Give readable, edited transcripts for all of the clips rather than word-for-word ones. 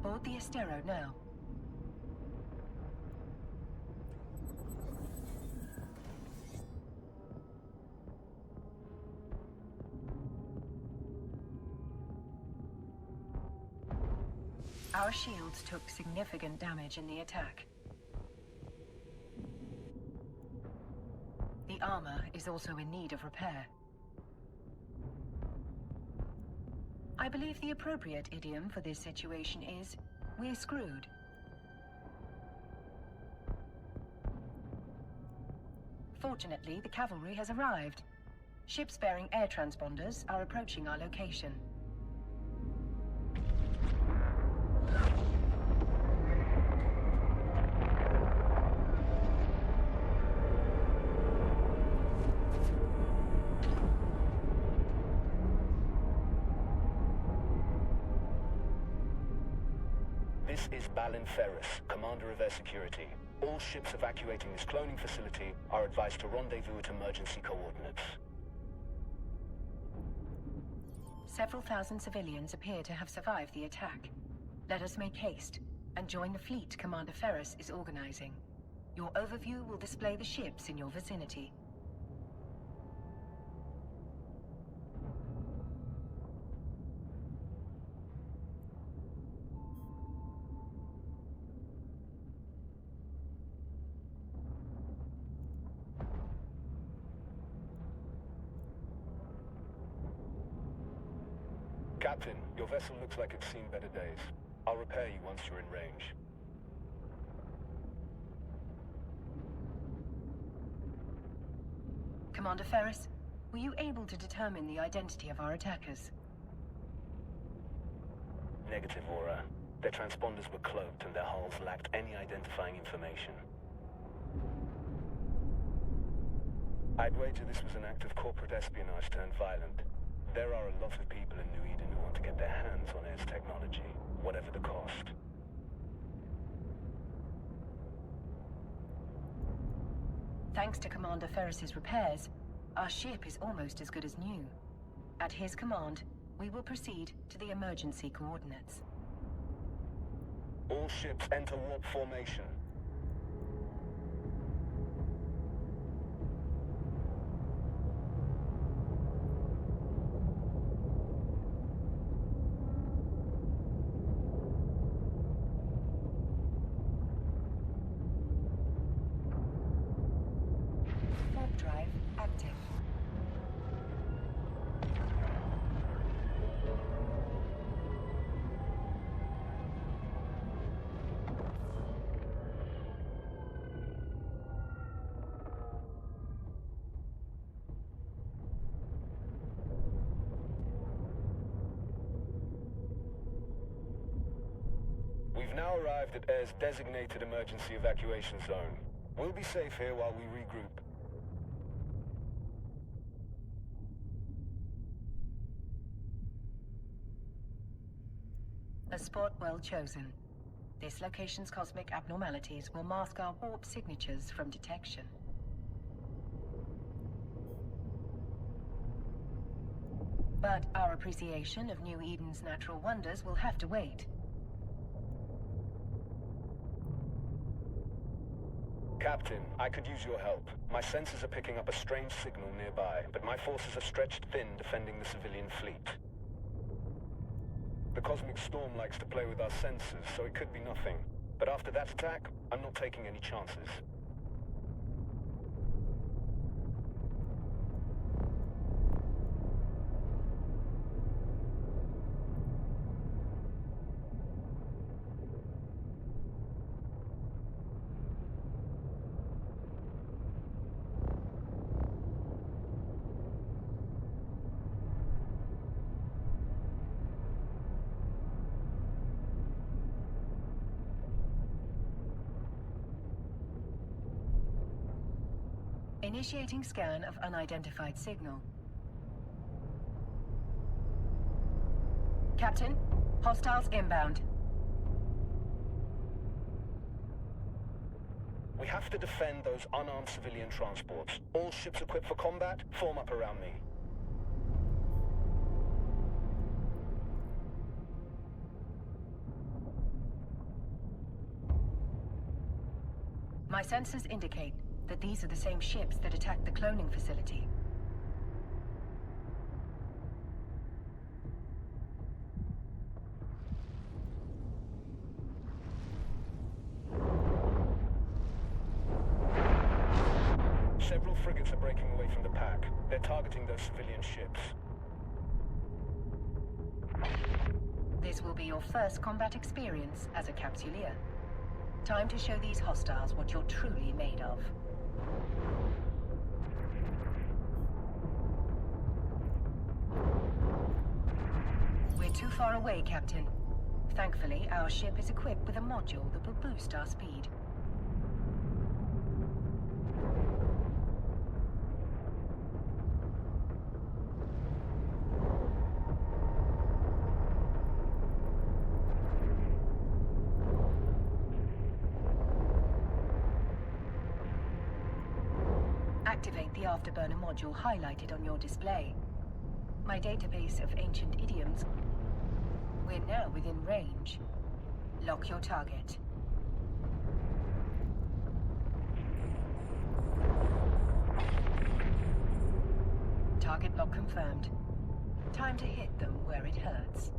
Board the Estero now. Our shields took significant damage in the attack. The armor is also in need of repair. I believe the appropriate idiom for this situation is, "We're screwed." Fortunately, the cavalry has arrived. Ships bearing air transponders are approaching our location. This is Balin Ferris, commander of air security. All ships evacuating this cloning facility are advised to rendezvous at emergency coordinates. Several thousand civilians appear to have survived the attack. Let us make haste and join the fleet Commander Ferris is organizing. Your overview will display the ships in your vicinity. Captain, your vessel looks like it's seen better days. I'll repair you once you're in range. Commander Ferris, were you able to determine the identity of our attackers? Negative, Aura. Their transponders were cloaked and their hulls lacked any identifying information. I'd wager this was an act of corporate espionage turned violent. There are a lot of people in New Eden who want to get their hands on Air's technology, whatever the cost. Thanks to Commander Ferris's repairs, our ship is almost as good as new. At his command, we will proceed to the emergency coordinates. All ships enter warp formation. Warp drive active. We've now arrived at Air's designated emergency evacuation zone. We'll be safe here while we regroup. A spot well chosen. This location's cosmic abnormalities will mask our warp signatures from detection. But our appreciation of New Eden's natural wonders will have to wait. Captain, I could use your help. My sensors are picking up a strange signal nearby, but my forces are stretched thin defending the civilian fleet. The cosmic storm likes to play with our sensors, so it could be nothing. But after that attack, I'm not taking any chances. Initiating scan of unidentified signal. Captain, hostiles inbound. We have to defend those unarmed civilian transports. All ships equipped for combat, form up around me. My sensors indicate that these are the same ships that attacked the cloning facility. Several frigates are breaking away from the pack. They're targeting those civilian ships. This will be your first combat experience as a Capsuleer. Time to show these hostiles what you're truly made of. We're too far away, Captain. Thankfully, our ship is equipped with a module that will boost our speed. Activate the Afterburner module highlighted on your display. My database of ancient idioms. We're now within range. Lock your target. Target lock confirmed. Time to hit them where it hurts.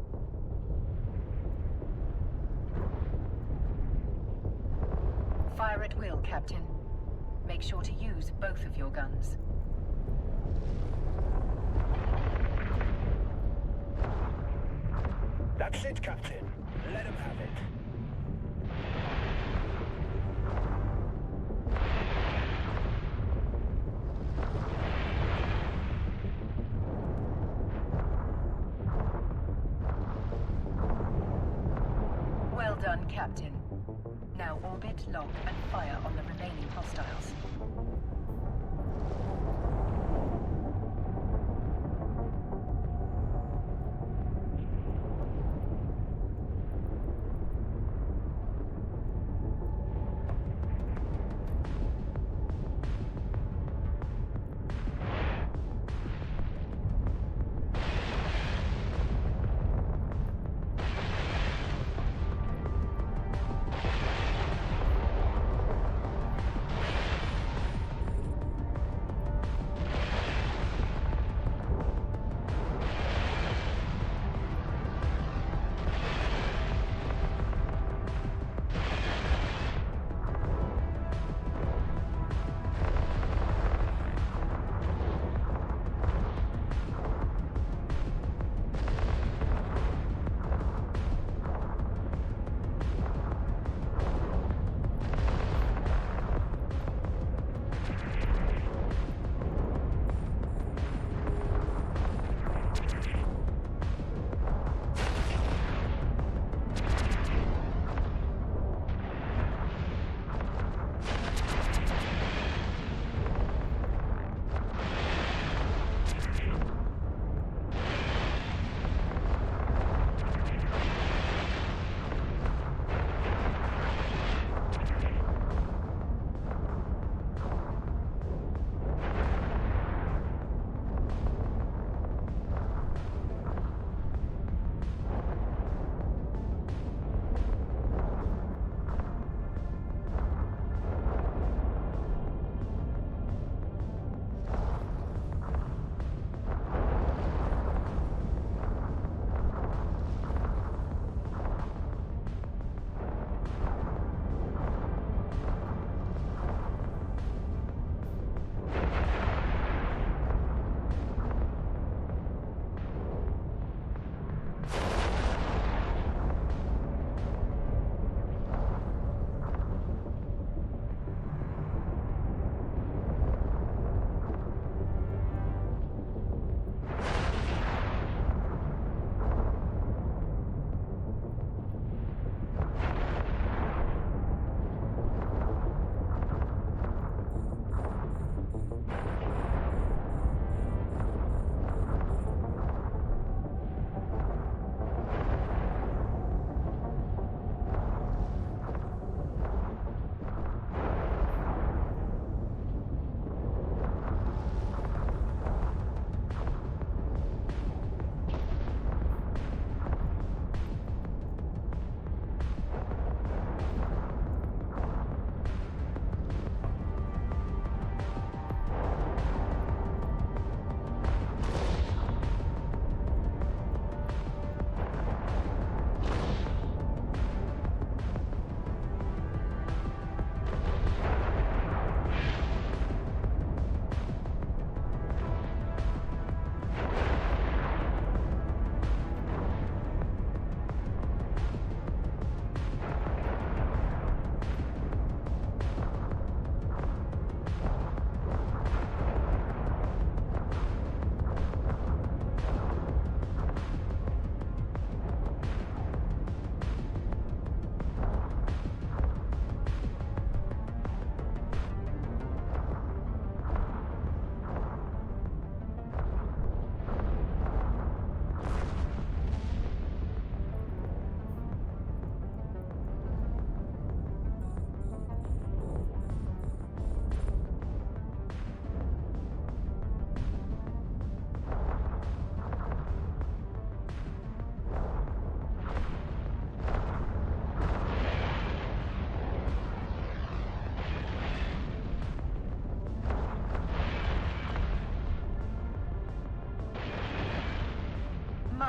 Fire at will, Captain. Make sure to use both of your guns. That's it, Captain. Let him have it. Well done, Captain. Now orbit, lock, and fire on the remaining hostiles.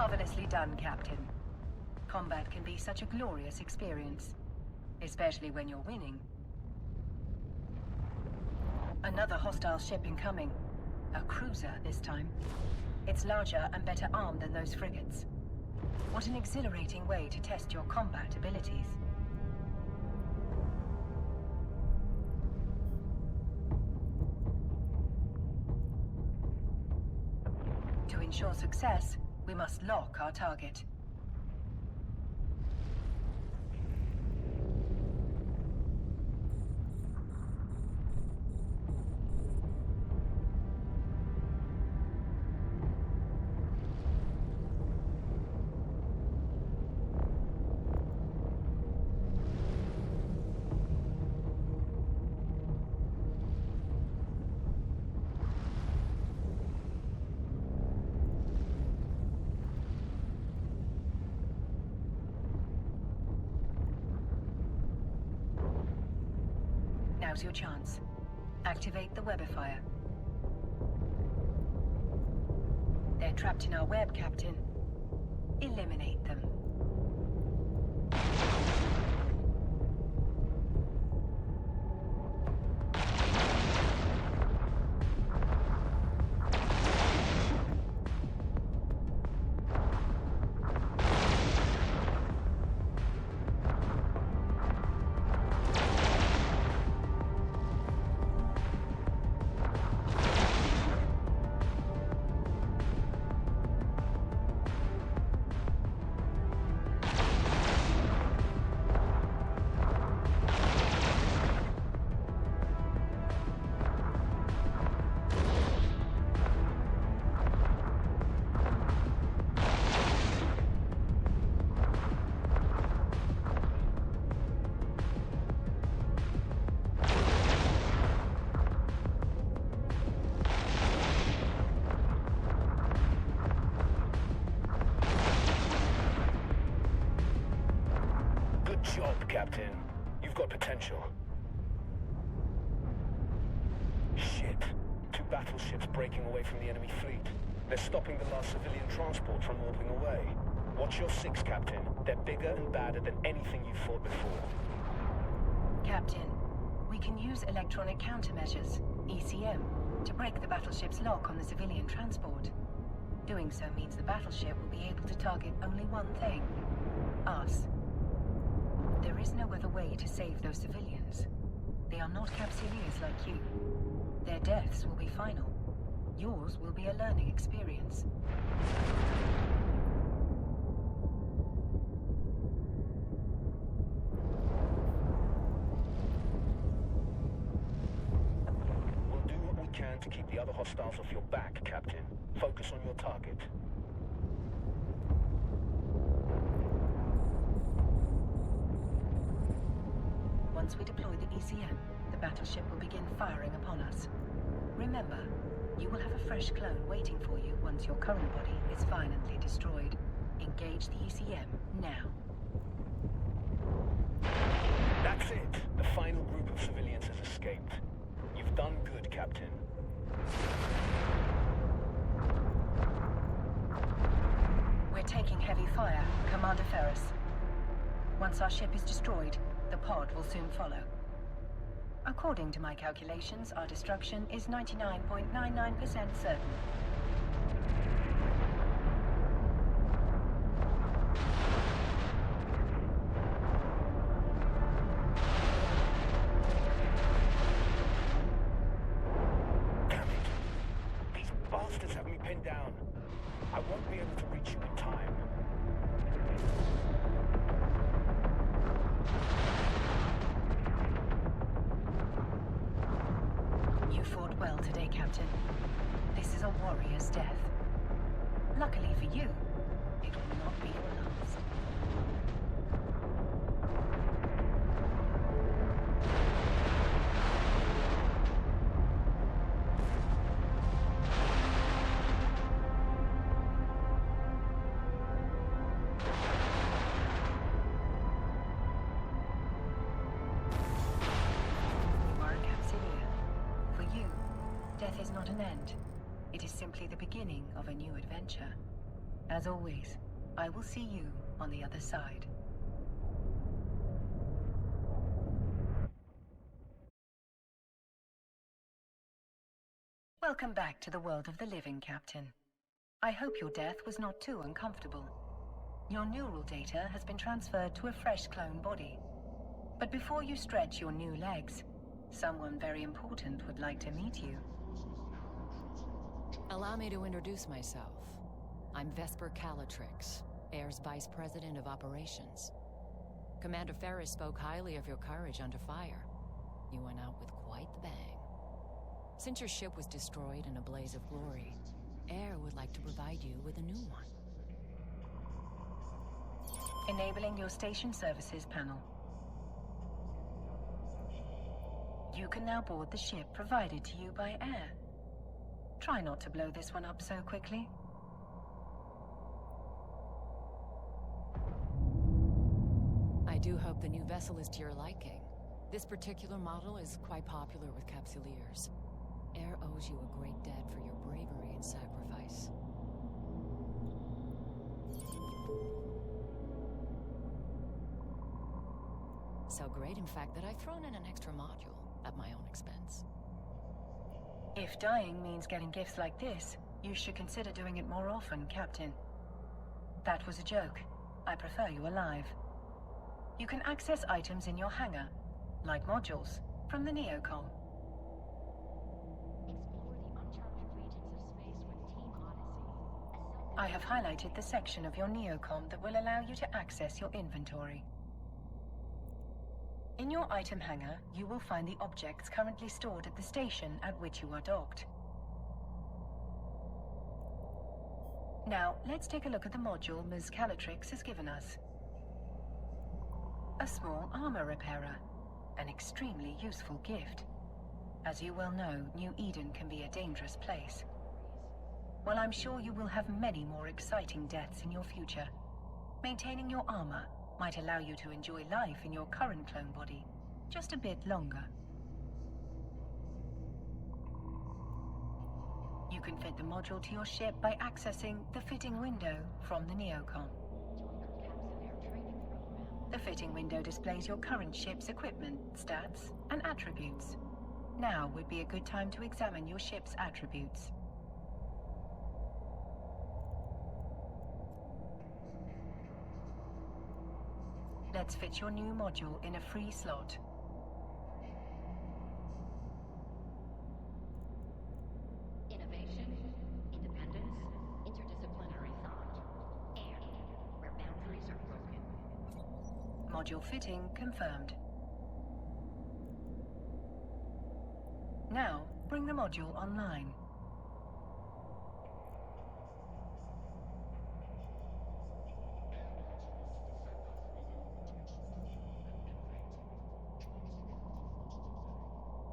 Marvelously done, Captain. Combat can be such a glorious experience, especially when you're winning. Another hostile ship incoming. A cruiser this time. It's larger and better armed than those frigates. What an exhilarating way to test your combat abilities. To ensure success, we must lock our target. Now's your chance. Activate the webifier. They're trapped in our web, Captain. Eliminate them. Captain. You've got potential. Shit. 2 battleships breaking away from the enemy fleet. They're stopping the last civilian transport from warping away. Watch your 6, Captain. They're bigger and badder than anything you've fought before. Captain, we can use electronic countermeasures, ECM, to break the battleship's lock on the civilian transport. Doing so means the battleship will be able to target only one thing. Us. There is no other way to save those civilians. They are not Capsuleers like you. Their deaths will be final. Yours will be a learning experience. We'll do what we can to keep the other hostiles off your back, Captain. Focus on your target. Once we deploy the ECM, the battleship will begin firing upon us. Remember, you will have a fresh clone waiting for you once your current body is violently destroyed. Engage the ECM now. That's it! The final group of civilians has escaped. You've done good, Captain. We're taking heavy fire, Commander Ferris. Once our ship is destroyed, the pod will soon follow. According to my calculations, our destruction is 99.99% certain. Damn it! These bastards have me pinned down. I won't be able to reach you in time. You fought well today, Captain. This is a warrior's death. Luckily for you, it will not be your last. You are a Capsilia. For you, death is not an end. It is simply the beginning of a new adventure. As always, I will see you on the other side. Welcome back to the world of the living, Captain. I hope your death was not too uncomfortable. Your neural data has been transferred to a fresh clone body. But before you stretch your new legs, someone very important would like to meet you. Allow me to introduce myself. I'm Vesper Calatrix, Air's Vice President of Operations. Commander Ferris spoke highly of your courage under fire. You went out with quite the bang. Since your ship was destroyed in a blaze of glory, Air would like to provide you with a new one. Enabling your station services panel. You can now board the ship provided to you by Air. Try not to blow this one up so quickly. I do hope the new vessel is to your liking. This particular model is quite popular with Capsuleers. Air owes you a great debt for your bravery and sacrifice. So great, in fact, that I've thrown in an extra module at my own expense. If dying means getting gifts like this, you should consider doing it more often, Captain. That was a joke. I prefer you alive. You can access items in your hangar, like modules, from the Neocom. I have highlighted the section of your Neocom that will allow you to access your inventory. In your item hangar, you will find the objects currently stored at the station at which you are docked. Now, let's take a look at the module Ms. Calatrix has given us. A small armor repairer, an extremely useful gift. As you well know, New Eden can be a dangerous place. While I'm sure you will have many more exciting deaths in your future, maintaining your armor might allow you to enjoy life in your current clone body just a bit longer. You can fit the module to your ship by accessing the fitting window from the Neocom. The fitting window displays your current ship's equipment, stats, and attributes. Now would be a good time to examine your ship's attributes. Let's fit your new module in a free slot. Innovation, independence, interdisciplinary thought, and where boundaries are broken. Module fitting confirmed. Now, bring the module online.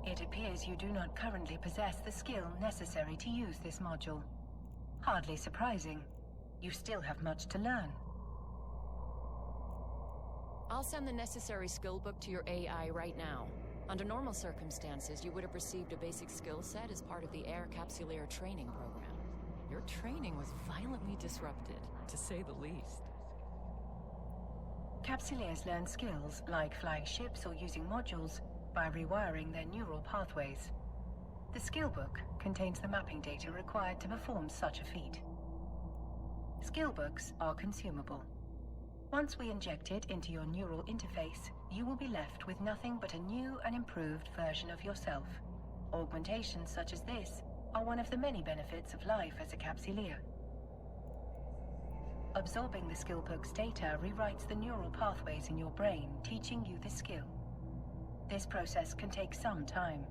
It appears you do not currently possess the skill necessary to use this module. Hardly surprising. You still have much to learn. I'll send the necessary skill book to your AI right now. Under normal circumstances, you would have received a basic skill set as part of the Air Capsuleer training program. Your training was violently disrupted, to say the least. Capsuleers learn skills like flying ships or using modules by rewiring their neural pathways. The skill book contains the mapping data required to perform such a feat. Skill books are consumable. Once we inject it into your neural interface, you will be left with nothing but a new and improved version of yourself. Augmentations such as this are one of the many benefits of life as a Capsuleer. Absorbing the skill book's data rewrites the neural pathways in your brain, teaching you the skill. This process can take some time.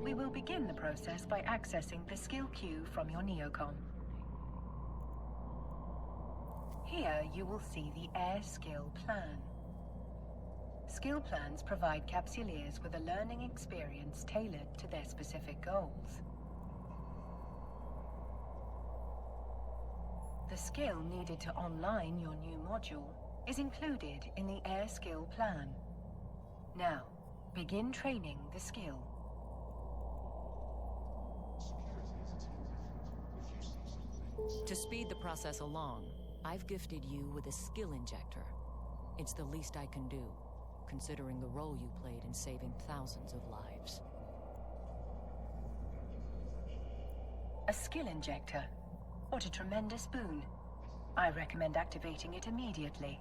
We will begin the process by accessing the skill queue from your Neocom. Here you will see the Air Skill Plan. Skill plans provide Capsuleers with a learning experience tailored to their specific goals. The skill needed to online your new module is included in the Air Skill Plan. Now, Begin training the skill. To speed the process along, I've gifted you with a skill injector. It's the least I can do, considering the role you played in saving thousands of lives. A skill injector? What a tremendous boon. I recommend activating it immediately.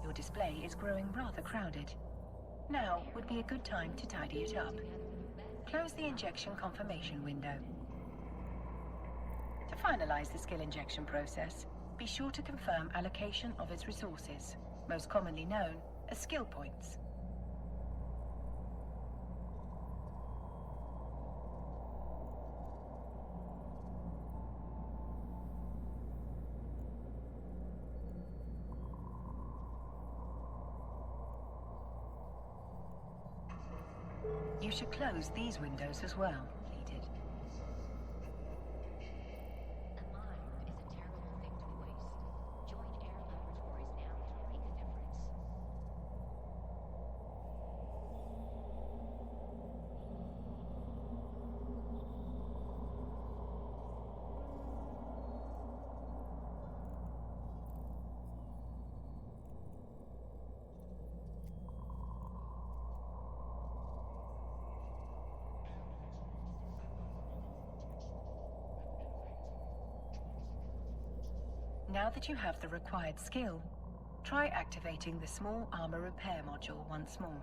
Your display is growing rather crowded. Now would be a good time to tidy it up. Close the injection confirmation window. To finalize the skill injection process, be sure to confirm allocation of its resources, most commonly known as skill points. You should close these windows as well. Completed. A mind is a terrible thing to waste. Join Air Laboratories now to make a difference. Now that you have the required skill, try activating the small armor repair module once more.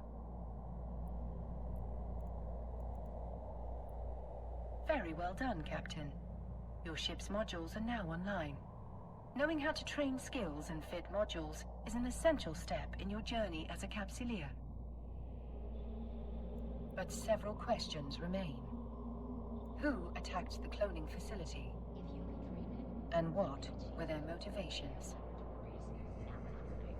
Very well done, Captain. Your ship's modules are now online. Knowing how to train skills and fit modules is an essential step in your journey as a Capsuleer. But several questions remain. Who attacked the cloning facility? If you can dream it, And what were their motivations? laboratories now recruiting.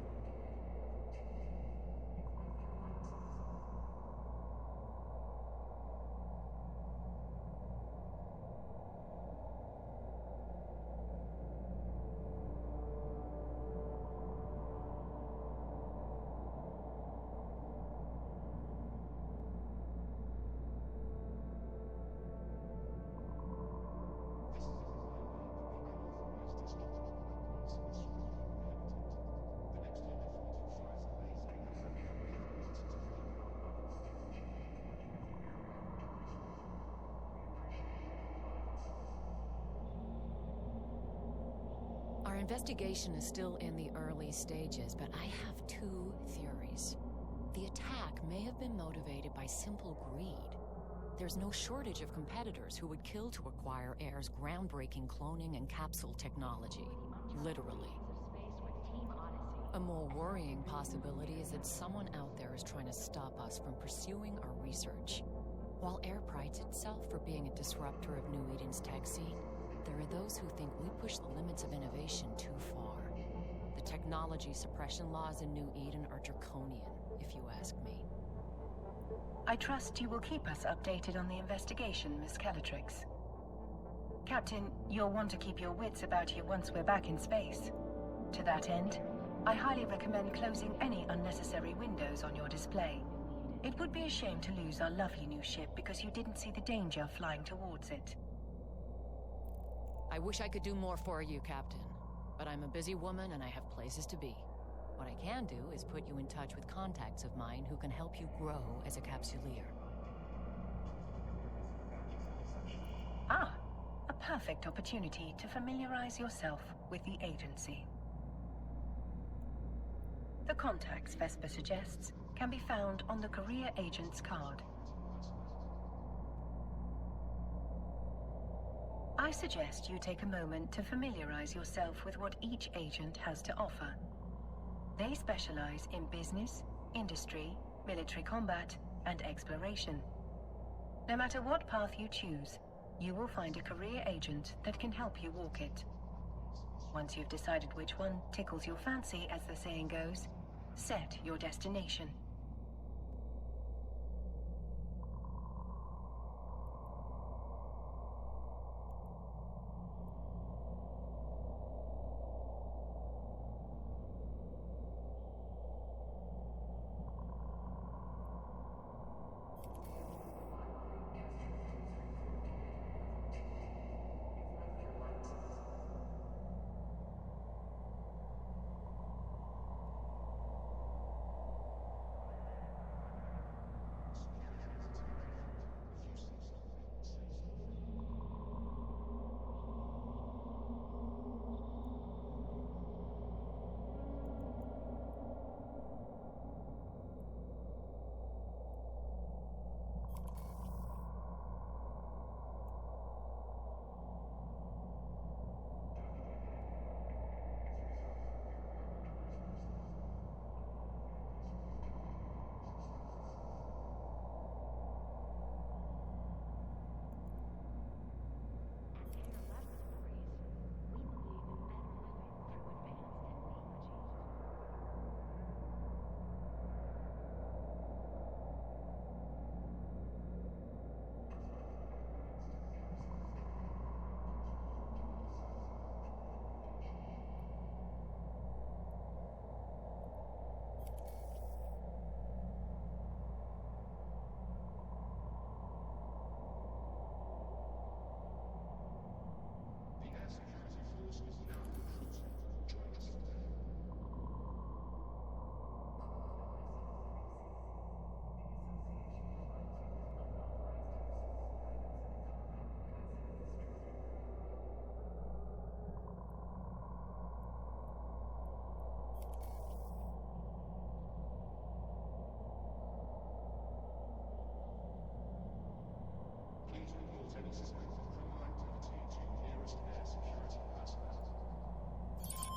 Our investigation is still in the early stages, but I have two theories. The attack may have been motivated by simple greed. There's no shortage of competitors who would kill to acquire Air's groundbreaking cloning and capsule technology. Literally. Space with Team Odyssey. A more worrying possibility is that someone out there is trying to stop us from pursuing our research. While Air prides itself for being a disruptor of New Eden's tech scene, there are those who think we push the limits of innovation too far. The technology suppression laws in New Eden are draconian, if you ask me. I trust you will keep us updated on the investigation, Miss Calatrix. Captain, you'll want to keep your wits about you once we're back in space. To that end, I highly recommend closing any unnecessary windows on your display. It would be a shame to lose our lovely new ship because you didn't see the danger flying towards it. I wish I could do more for you, Captain. But I'm a busy woman and I have places to be. What I can do is put you in touch with contacts of mine who can help you grow as a Capsuleer. Ah, a perfect opportunity to familiarize yourself with the agency. The contacts Vesper suggests can be found on the Career Agent's card. I suggest you take a moment to familiarize yourself with what each agent has to offer. They specialize in business, industry, military combat, and exploration. No matter what path you choose, you will find a career agent that can help you walk it. Once you've decided which one tickles your fancy, as the saying goes, set your destination.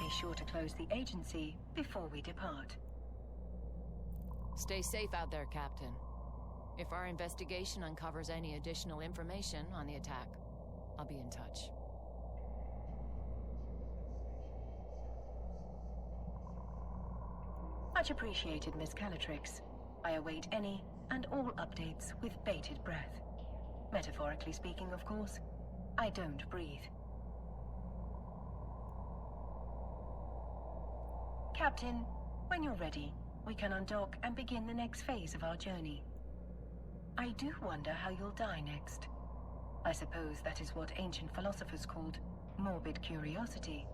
Be sure to close the agency before we depart. Stay safe out there, Captain. If our investigation uncovers any additional information on the attack, I'll be in touch. Much appreciated, Miss Calatrix. I await any and all updates with bated breath. Metaphorically speaking, of course. I don't breathe. Captain, when you're ready, we can undock and begin the next phase of our journey. I do wonder how you'll die next. I suppose that is what ancient philosophers called morbid curiosity.